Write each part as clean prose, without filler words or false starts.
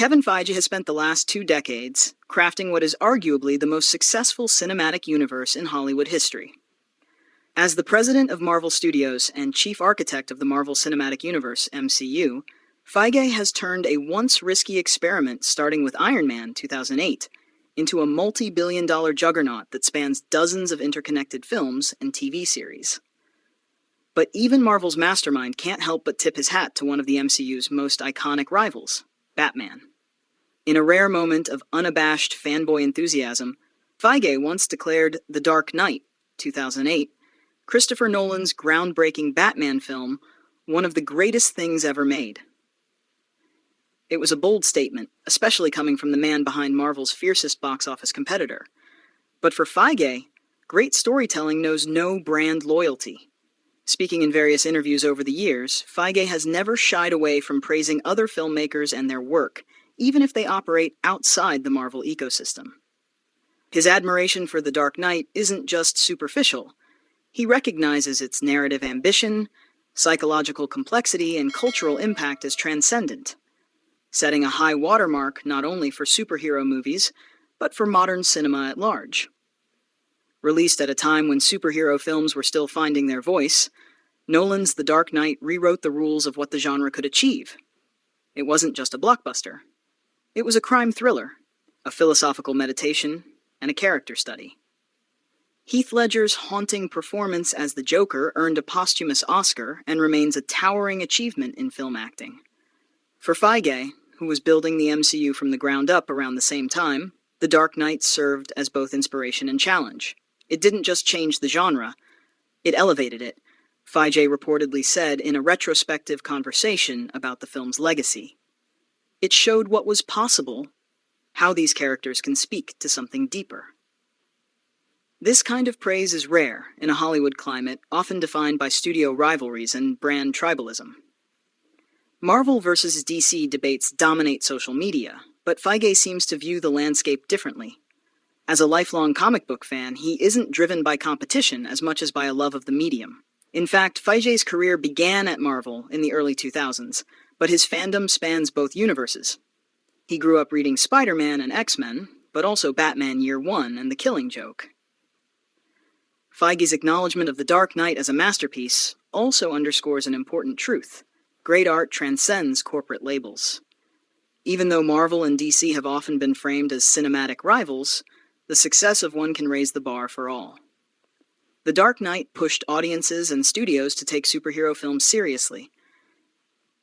Kevin Feige has spent the last 2 decades crafting what is arguably the most successful cinematic universe in Hollywood history. As the president of Marvel Studios and chief architect of the Marvel Cinematic Universe, MCU, Feige has turned a once risky experiment starting with Iron Man 2008 into a multi-billion-dollar juggernaut that spans dozens of interconnected films and TV series. But even Marvel's mastermind can't help but tip his hat to one of the MCU's most iconic rivals, Batman. In a rare moment of unabashed fanboy enthusiasm, Feige once declared The Dark Knight, 2008, Christopher Nolan's groundbreaking Batman film, one of the greatest things ever made. It was a bold statement, especially coming from the man behind Marvel's fiercest box office competitor. But for Feige, great storytelling knows no brand loyalty. Speaking in various interviews over the years, Feige has never shied away from praising other filmmakers and their work, even if they operate outside the Marvel ecosystem. His admiration for The Dark Knight isn't just superficial. He recognizes its narrative ambition, psychological complexity, and cultural impact as transcendent, setting a high watermark not only for superhero movies, but for modern cinema at large. Released at a time when superhero films were still finding their voice, Nolan's The Dark Knight rewrote the rules of what the genre could achieve. It wasn't just a blockbuster. It was a crime thriller, a philosophical meditation, and a character study. Heath Ledger's haunting performance as the Joker earned a posthumous Oscar and remains a towering achievement in film acting. For Feige, who was building the MCU from the ground up around the same time, The Dark Knight served as both inspiration and challenge. It didn't just change the genre, it elevated it, Feige reportedly said in a retrospective conversation about the film's legacy. It showed what was possible, how these characters can speak to something deeper. This kind of praise is rare in a Hollywood climate often defined by studio rivalries and brand tribalism. Marvel versus DC debates dominate social media, but Feige seems to view the landscape differently. As a lifelong comic book fan, he isn't driven by competition as much as by a love of the medium. In fact, Feige's career began at Marvel in the early 2000s, but his fandom spans both universes. He grew up reading Spider-Man and X-Men, but also Batman Year One and The Killing Joke. Feige's acknowledgement of The Dark Knight as a masterpiece also underscores an important truth. Great art transcends corporate labels. Even though Marvel and DC have often been framed as cinematic rivals, the success of one can raise the bar for all. The Dark Knight pushed audiences and studios to take superhero films seriously.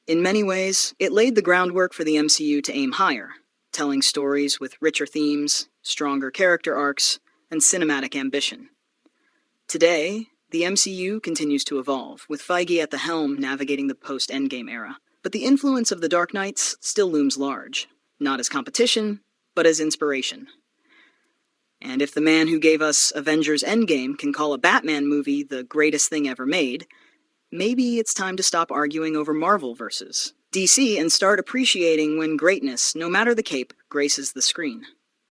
In many ways, it laid the groundwork for the MCU to aim higher, telling stories with richer themes, stronger character arcs, and cinematic ambition. Today, the MCU continues to evolve, with Feige at the helm navigating the post-Endgame era. But the influence of The Dark Knights still looms large, not as competition, but as inspiration. And if the man who gave us Avengers Endgame can call a Batman movie the greatest thing ever made, maybe it's time to stop arguing over Marvel versus DC and start appreciating when greatness, no matter the cape, graces the screen.